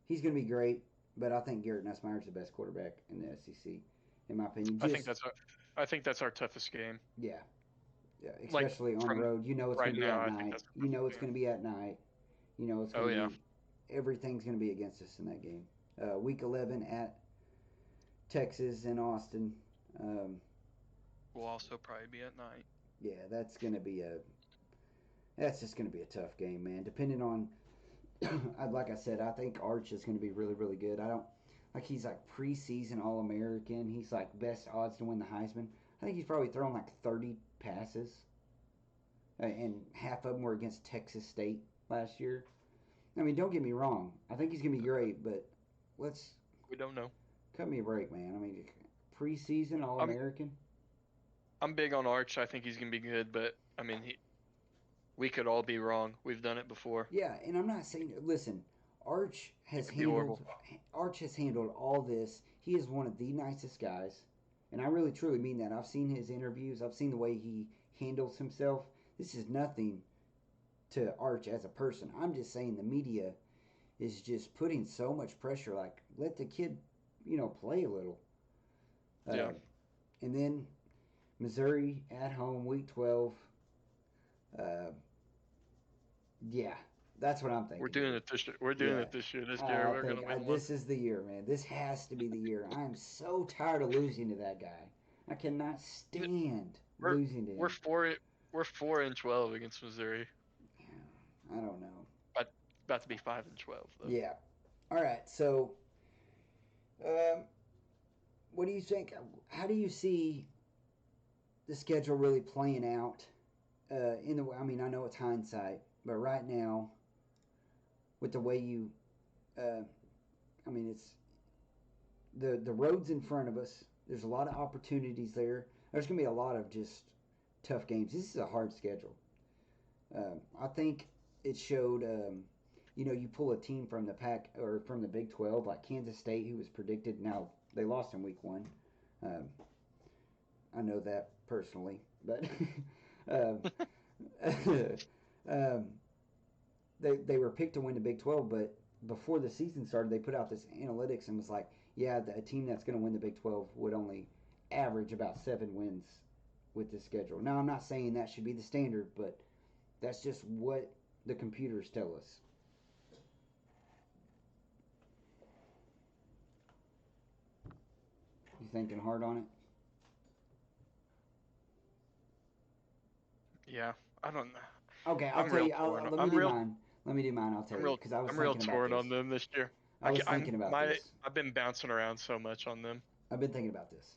He's going to be great, but I think Garrett Nussmeier's the best quarterback in the SEC, in my opinion. I think that's our toughest game. Yeah, especially on the road. It's going to be at night. It's going to be at night. It's going to be everything's going to be against us in that game. Week 11 at Texas and Austin. Will also probably be at night. Yeah, that's just going to be a tough game, man. Depending on, like I said, I think Arch is going to be really, really good. He's like preseason All-American. He's like best odds to win the Heisman. I think he's probably thrown like 30 passes, and half of them were against Texas State last year. Don't get me wrong. I think he's going to be great, but we don't know. Cut me a break, man. Preseason All-American. I'm big on Arch. I think he's going to be good, but we could all be wrong. We've done it before. Yeah, and I'm not saying. Listen, Arch has handled all this. He is one of the nicest guys, and I really truly mean that. I've seen his interviews. I've seen the way he handles himself. This is nothing to Arch as a person. I'm just saying the media is just putting so much pressure. Like, let the kid, play a little. Yeah. And then Missouri at home, week 12. That's what I'm thinking. We're doing it this year. This year. We're going to win. This is the year, man. This has to be the year. I'm so tired of losing to that guy. I cannot stand losing to him. We're 4-12 against Missouri. Yeah, I don't know. About to be 5-12 though. Yeah. All right. So, what do you think? How do you see the schedule really playing out? I know it's hindsight, but right now, with the way it's the road's in front of us. There's a lot of opportunities there. There's going to be a lot of just tough games. This is a hard schedule. I think it showed. You pull a team from the Pac or from the Big 12 like Kansas State, who was predicted. Now they lost in week 1, I know that personally, but um, um, they were picked to win the Big 12, but before the season started, they put out this analytics and was like, yeah, a team that's going to win the Big 12 would only average about 7 wins with this schedule. Now, I'm not saying that should be the standard, but that's just what the computers tell us. You thinking hard on it? Yeah, I don't know. Okay, I'll I'm tell real you. torn. Let me I'm do real. mine. Let me do mine. I'll tell you because I was I'm real thinking about torn on this. them this year. I was thinking about this. I've been bouncing around so much on them. I've been thinking about this.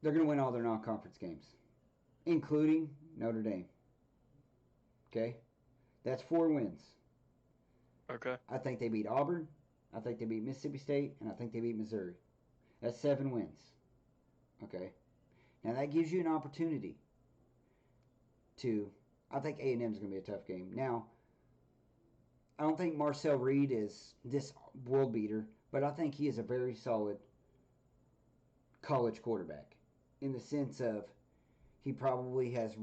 They're going to win all their non-conference games, including Notre Dame. Okay, that's 4 wins. Okay. I think they beat Auburn. I think they beat Mississippi State, and I think they beat Missouri. That's 7 wins. Okay, now that gives you an opportunity to. I think A&M is going to be a tough game. Now, I don't think Marcel Reed is this world beater, but I think he is a very solid college quarterback in the sense of he probably has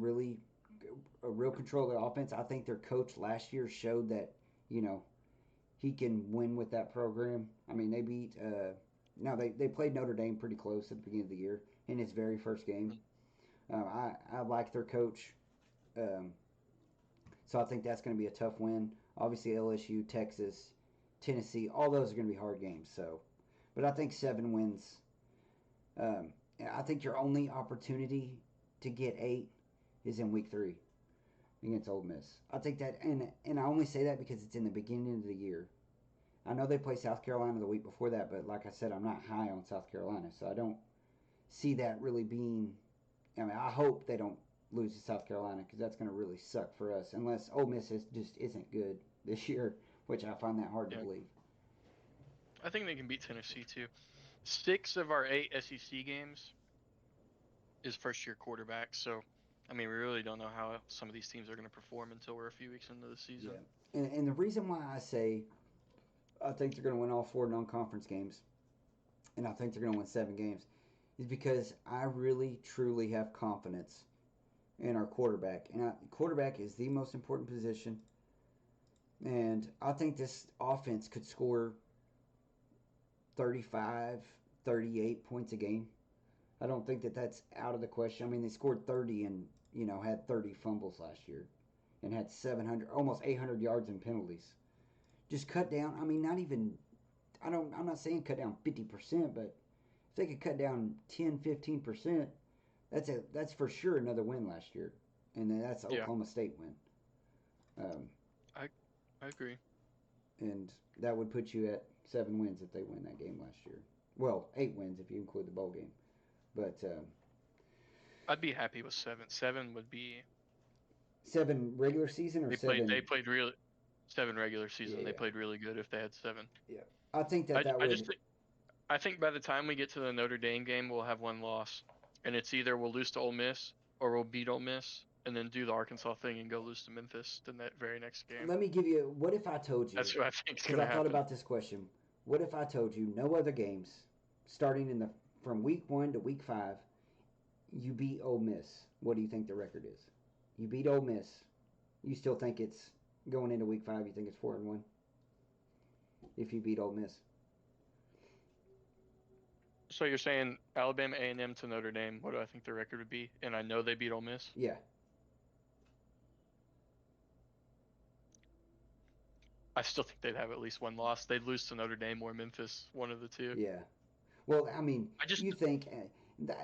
a real control of the offense. I think their coach last year showed that, he can win with that program. I mean, they beat, now they played Notre Dame pretty close at the beginning of the year in his very first game. I like their coach. So I think that's going to be a tough win. Obviously, LSU, Texas, Tennessee, all those are going to be hard games. So, but I think 7 wins. I think your only opportunity to get 8 is in week 3 against Ole Miss. I think that, and I only say that because it's in the beginning of the year. I know they play South Carolina the week before that, but like I said, I'm not high on South Carolina, so I don't see that really being. I mean, I hope they don't lose to South Carolina because that's going to really suck for us unless Ole Miss just isn't good this year, which I find that hard to believe. I think they can beat Tennessee too. 6 of our 8 SEC games is first-year quarterbacks, so I mean, we really don't know how some of these teams are going to perform until we're a few weeks into the season. Yeah, and the reason why I say I think they're going to win all 4 non-conference games, and I think they're going to win 7 games, is because I really, truly have confidence in our quarterback. And quarterback is the most important position. And I think this offense could score 35, 38 points a game. I don't think that that's out of the question. I mean, they scored 30 and, had 30 fumbles last year and had almost 800 yards in penalties. Just cut down. I mean, not even, I'm not saying cut down 50%, but if they could cut down 10, 15%, that's for sure another win last year. And then that's Oklahoma State win. I agree. And that would put you at 7 wins if they win that game last year. Well, 8 wins if you include the bowl game. But I'd be happy with 7. 7 would be 7 regular season or 7. They played really 7 regular season. Yeah. They played really good if they had 7. Yeah, I think that would. I think by the time we get to the Notre Dame game, we'll have 1 loss, and it's either we'll lose to Ole Miss or we'll beat Ole Miss and then do the Arkansas thing and go lose to Memphis in that very next game. Let me give you. What if I told you? That's what I think is because going to I thought about this question. What if I told you no other games starting from week 1 to week 5, you beat Ole Miss? What do you think the record is? You beat Ole Miss. You still think it's going into week 5? You think it's 4-1 if you beat Ole Miss? So you're saying Alabama A&M to Notre Dame? What do I think the record would be? And I know they beat Ole Miss. Yeah. I still think they'd have at least 1 loss. They'd lose to Notre Dame or Memphis, one of the 2. Yeah. Well, I mean, you think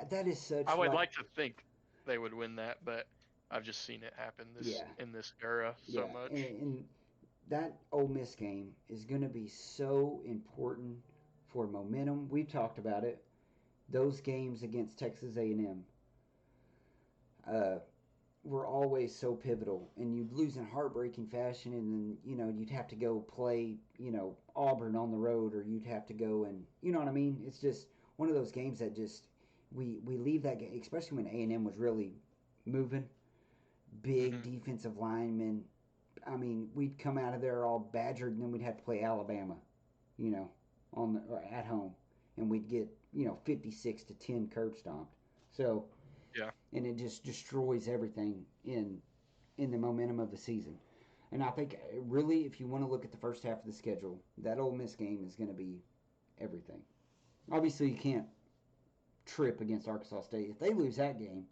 that is such. I would like to think they would win that, but I've just seen it happen in this era so much. And that Ole Miss game is going to be so important for momentum. We've talked about it. Those games against Texas A&M were always so pivotal, and you'd lose in heartbreaking fashion, and then you'd have to go play Auburn on the road, or you'd have to go and you know what I mean. It's just one of those games that just we leave that game, especially when A&M was really moving. Big defensive linemen. I mean, we'd come out of there all badgered, and then we'd have to play Alabama, or at home. and we'd get 56-10 curb stomped. So Yeah. and it just destroys everything in the momentum of the season. And I think really, if you want to look at the first half of the schedule, that Ole Miss game is going to be everything. Obviously, you can't trip against Arkansas State. If they lose that game,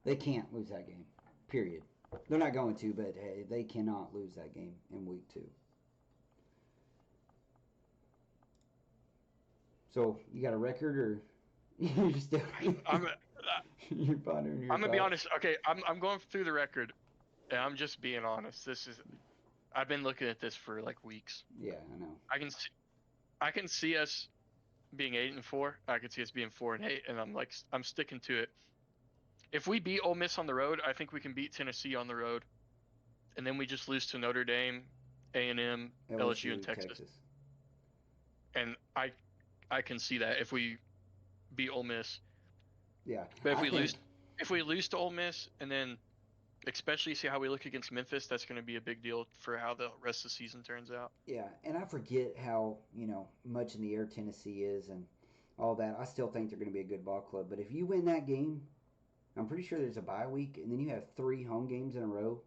they can't lose that game. Period. They're not going to, but hey, they cannot lose that game in week 2. So you got a record, or you just you're pondering your I'm gonna be thoughts? honest. Okay, I'm going through the record, and I'm just being honest. I've been looking at this for like weeks. Yeah, I know. I can see us being 8-4. I can see us being 4-8, and I'm sticking to it. If we beat Ole Miss on the road, I think we can beat Tennessee on the road, and then we just lose to Notre Dame, A&M, LSU, and Texas. And I can see that if we beat Ole Miss. Yeah, But if we lose to Ole Miss, and then especially see how we look against Memphis, that's going to be a big deal for how the rest of the season turns out. Yeah, and I forget how much in the air Tennessee is and all that. I still think they're going to be a good ball club. But if you win that game, I'm pretty sure there's a bye week, and then you have 3 home games in a row.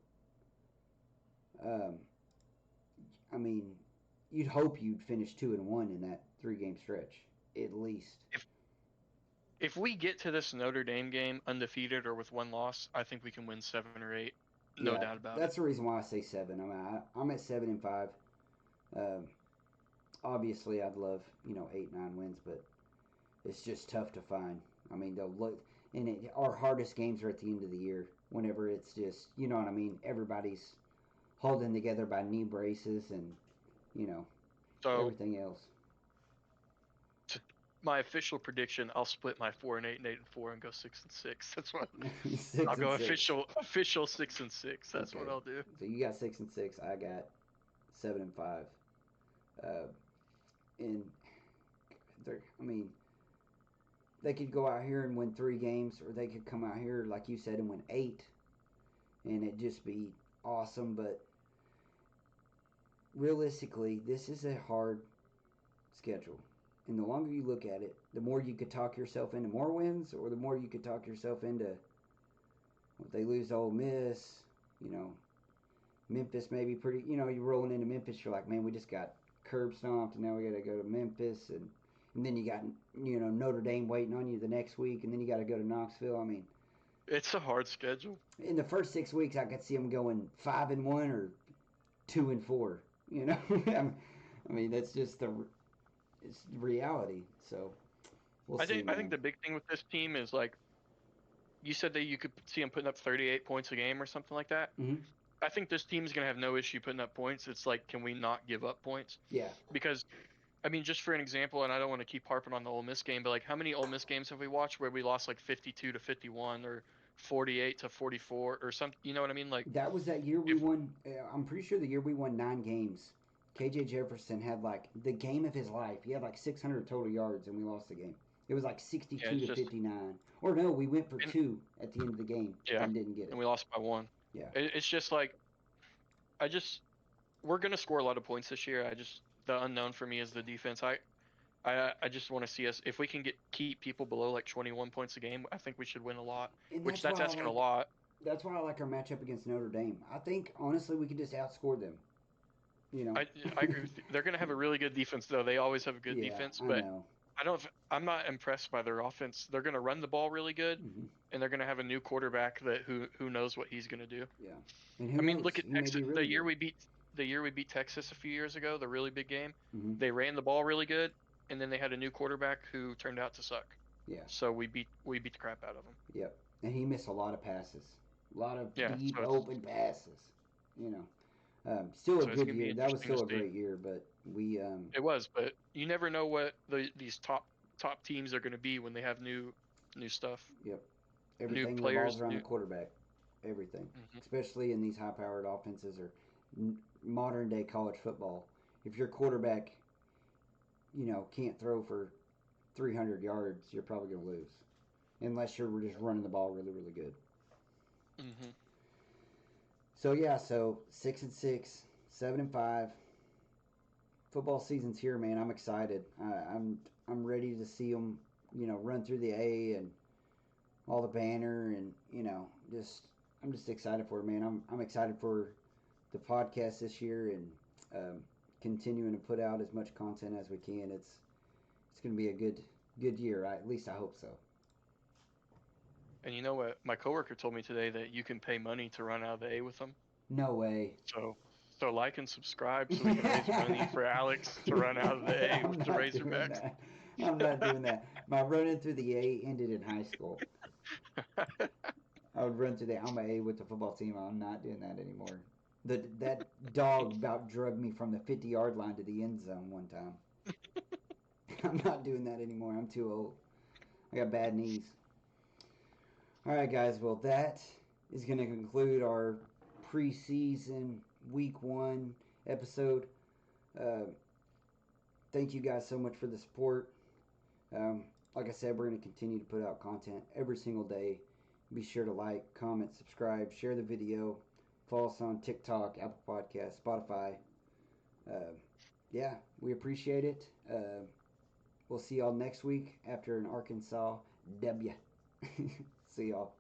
I mean, you'd hope you'd finish 2-1 in that 3-game stretch, at least. If we get to this Notre Dame game undefeated or with 1 loss, I think we can win 7 or 8. No doubt about it. That's the reason why I say 7. I mean, I'm at 7-5. Obviously, I'd love 8-9 wins, but it's just tough to find. I mean, they'll look, and our hardest games are at the end of the year. Whenever it's just, you know what I mean. Everybody's holding together by knee braces and So everything else. My official prediction: I'll split my 4-8 and 8-4 and go 6-6. That's what 6 I'll go. and 6. Official 6-6. That's Okay. what I'll do. So you got 6-6. I got 7-5. And I mean, they could go out here and win 3 games, or they could come out here, like you said, and win 8, and it'd just be awesome. But realistically, this is a hard schedule. And the longer you look at it, the more you could talk yourself into more wins, or the more you could talk yourself into, if they lose to Ole Miss, Memphis may be pretty, you're rolling into Memphis, you're like, man, we just got curb stomped, and now we got to go to Memphis, and then you got, Notre Dame waiting on you the next week, and then you got to go to Knoxville. I mean, it's a hard schedule. In the first 6 weeks, I could see them going 5-1 or 2-4. I mean, that's just it's reality. So we'll see. I think the big thing with this team is, like you said, that you could see them putting up 38 points a game or something like that. Mm-hmm. I think this team's going to have no issue putting up points. It's like, can we not give up points? Yeah. Because, I mean, just for an example, and I don't want to keep harping on the Ole Miss game, but like, how many Ole Miss games have we watched where we lost like 52-51 or 48-44 or something? You know what I mean? Like, that was that year we won. I'm pretty sure the year we won 9 games. KJ Jefferson had like the game of his life. He had like 600 total yards, and we lost the game. It was like 62-59. Or no, we went for 2 at the end of the game and didn't get it. And we lost by 1. Yeah. It's just like, we're going to score a lot of points this year. The unknown for me is the defense. I just want to see us, if we can keep people below like 21 points a game, I think we should win a lot, which that's asking a lot. That's why I like our matchup against Notre Dame. I think, honestly, we could just outscore them. I agree with you. They're going to have a really good defense, though. They always have a good defense, but I'm not impressed by their offense. They're going to run the ball really good, and they're going to have a new quarterback who knows what he's going to do. Yeah. I mean, look at Texas. The year we beat Texas a few years ago, the really big game. Mm-hmm. They ran the ball really good, and then they had a new quarterback who turned out to suck. Yeah. So we beat the crap out of him. Yep. And he missed a lot of passes, a lot of deep open passes. Still a good year. That was still a great year, but we. It was, but you never know what these top teams are going to be when they have new stuff. Yep. Everything new players revolves around the quarterback. Everything, especially in these high-powered offenses or modern-day college football. If your quarterback, can't throw for 300 yards, you're probably going to lose, unless you're just running the ball really, really good. Mm-hmm. So 6-6, 7-5. football season's here, man. I'm excited. I'm ready to see them, run through the A and all the banner, and I'm just excited for it, man. I'm excited for the podcast this year, and continuing to put out as much content as we can. It's going to be a good year. At least I hope so. And you know what? My coworker told me today that you can pay money to run out of the A with them. No way. So like and subscribe so we can raise money for Alex to run out of the A with the Razorbacks. I'm not doing that. My running through the A ended in high school. I would run through the Alabama A with the football team. I'm not doing that anymore. That dog about drugged me from the 50-yard line to the end zone one time. I'm not doing that anymore. I'm too old. I got bad knees. All right, guys. Well, that is going to conclude our preseason week 1 episode. Thank you guys so much for the support. Like I said, we're going to continue to put out content every single day. Be sure to like, comment, subscribe, share the video. Follow us on TikTok, Apple Podcasts, Spotify. Yeah, we appreciate it. We'll see y'all next week after an Arkansas W. See y'all.